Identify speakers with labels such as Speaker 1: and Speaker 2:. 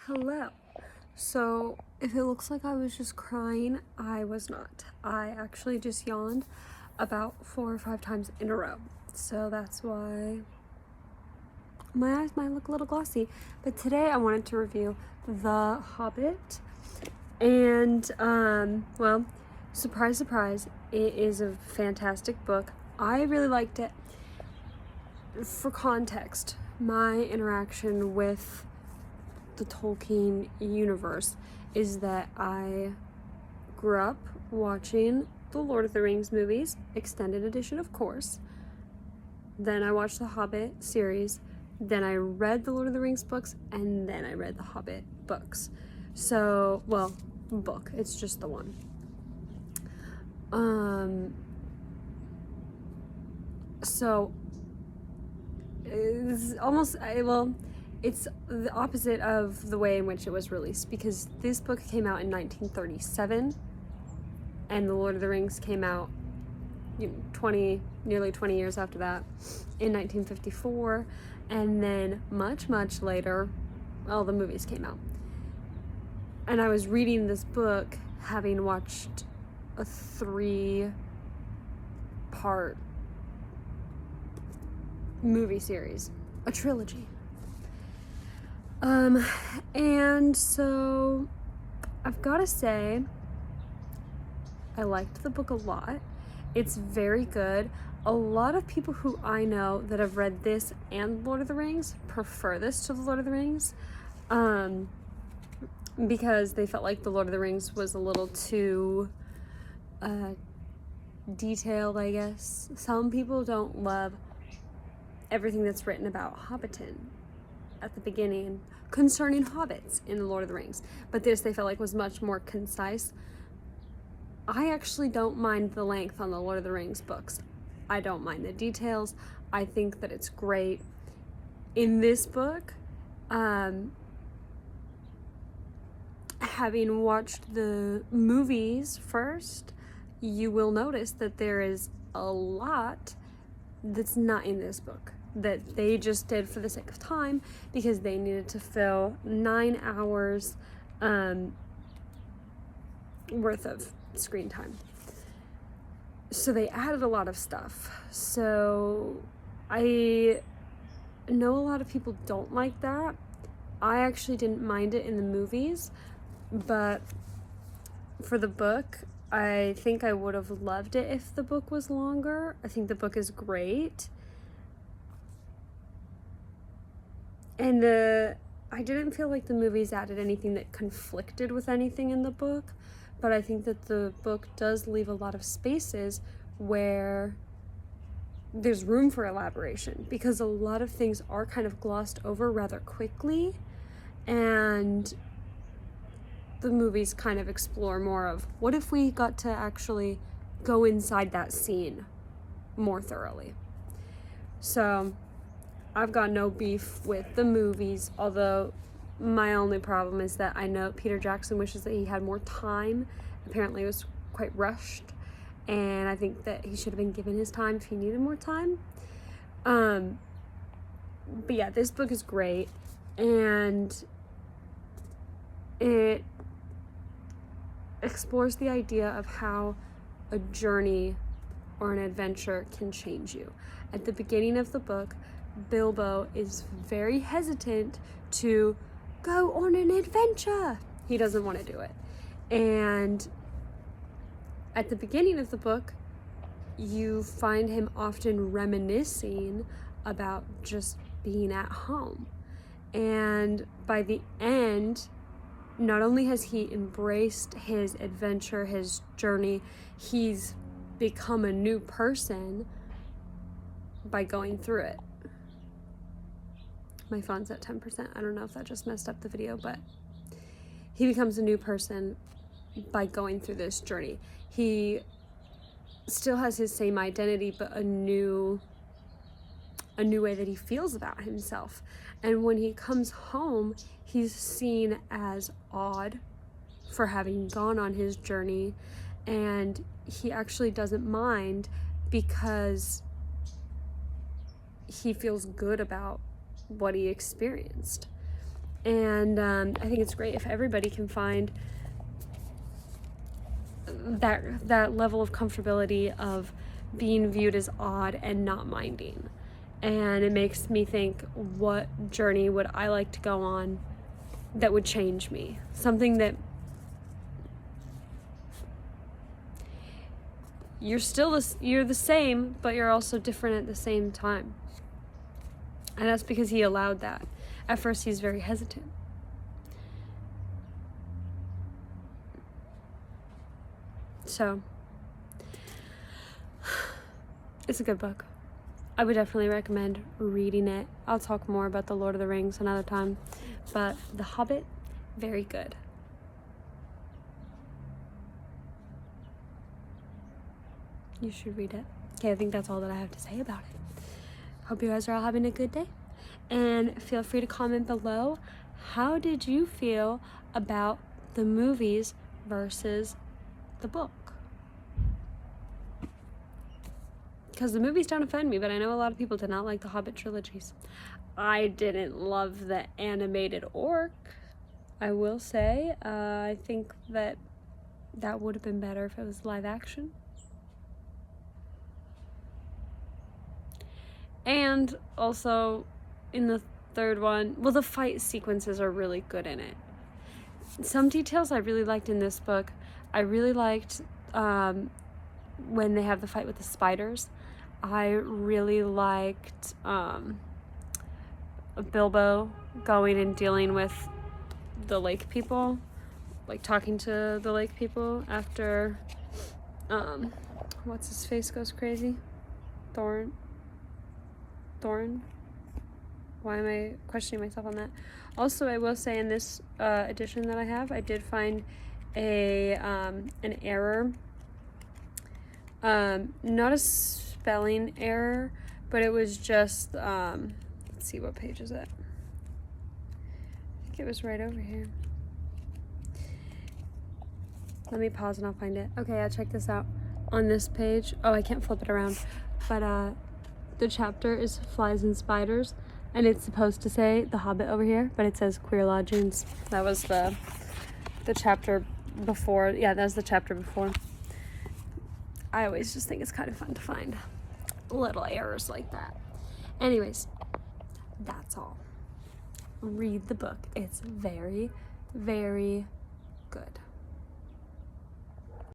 Speaker 1: Hello. So, if it looks like I was just crying, I was not. I actually just yawned about 4 or 5 times in a row. So that's why my eyes might look a little glossy. But today I wanted to review The Hobbit. And, well, surprise, surprise, it is a fantastic book. I really liked it. For context, my interaction with the Tolkien universe is that I grew up watching the Lord of the Rings movies, extended edition of course. Then I watched the Hobbit series, then I read the Lord of the Rings books, and then I read the Hobbit books. So, well, book, it's just the one. So it's almost, it's the opposite of the way in which it was released, because this book came out in 1937 and the Lord of the Rings came out nearly 20 years after that in 1954, and then much later, well, the movies came out. And I was reading this book having watched a 3-part movie series, a trilogy. And so I've got to say, I liked the book a lot. It's very good. A lot of people who I know that have read this and Lord of the Rings prefer this to the Lord of the Rings, because they felt like the Lord of the Rings was a little too detailed, I guess. Some people don't love everything that's written about Hobbiton at the beginning concerning hobbits in the Lord of the Rings, but this they felt like was much more concise. I actually don't mind the length on the Lord of the Rings books. I don't mind the details. I think that it's great. In this book, having watched the movies first, you will notice that there is a lot that's not in this book, that they just did for the sake of time because they needed to fill 9 hours worth of screen time. So they added a lot of stuff. So I know a lot of people don't like that. I actually didn't mind it in the movies, but for the book, I think I would have loved it if the book was longer. I think the book is great. And I didn't feel like the movies added anything that conflicted with anything in the book, but I think that the book does leave a lot of spaces where there's room for elaboration, because a lot of things are kind of glossed over rather quickly, and the movies kind of explore more of what if we got to actually go inside that scene more thoroughly. So I've got no beef with the movies, although my only problem is that I know Peter Jackson wishes that he had more time. Apparently it was quite rushed, and I think that he should have been given his time if he needed more time. But yeah, this book is great, and it explores the idea of how a journey or an adventure can change you. At the beginning of the book, Bilbo is very hesitant to go on an adventure. He doesn't want to do it. And at the beginning of the book, you find him often reminiscing about just being at home. And by the end, not only has he embraced his adventure, his journey, he's become a new person by going through it. My phone's at 10%. I don't know if that just messed up the video, but he becomes a new person by going through this journey. He still has his same identity, but a new way that he feels about himself. And when he comes home, he's seen as odd for having gone on his journey, and he actually doesn't mind because he feels good about what he experienced. And I think it's great if everybody can find that level of comfortability of being viewed as odd and not minding. And it makes me think, what journey would I like to go on that would change me? Something that you're the same, but you're also different at the same time. And that's because he allowed that. At first, he's very hesitant. So, it's a good book. I would definitely recommend reading it. I'll talk more about The Lord of the Rings another time. But The Hobbit, very good. You should read it. Okay, I think that's all that I have to say about it. Hope you guys are all having a good day. And feel free to comment below. How did you feel about the movies versus the book? Because the movies don't offend me, but I know a lot of people did not like the Hobbit trilogies. I didn't love the animated orc, I will say. I think that would have been better if it was live action. And also, in the third one, well, the fight sequences are really good in it. Some details I really liked in this book. I really liked when they have the fight with the spiders. I really liked Bilbo going and dealing with the lake people, like talking to the lake people after what's his face goes crazy? Thorin? Why am I questioning myself on that? Also, I will say in this edition that I have, I did find an error. Not a spelling error, but it was just, let's see, what page is it? I think it was right over here. Let me pause and I'll find it. Okay, check this out. On this page, oh, I can't flip it around, but the chapter is Flies and Spiders, and it's supposed to say The Hobbit over here, but it says Queer Lodgings. That was the chapter before. Yeah, that was the chapter before. I always just think it's kind of fun to find little errors like that. Anyways, that's all. Read the book. It's very, very good.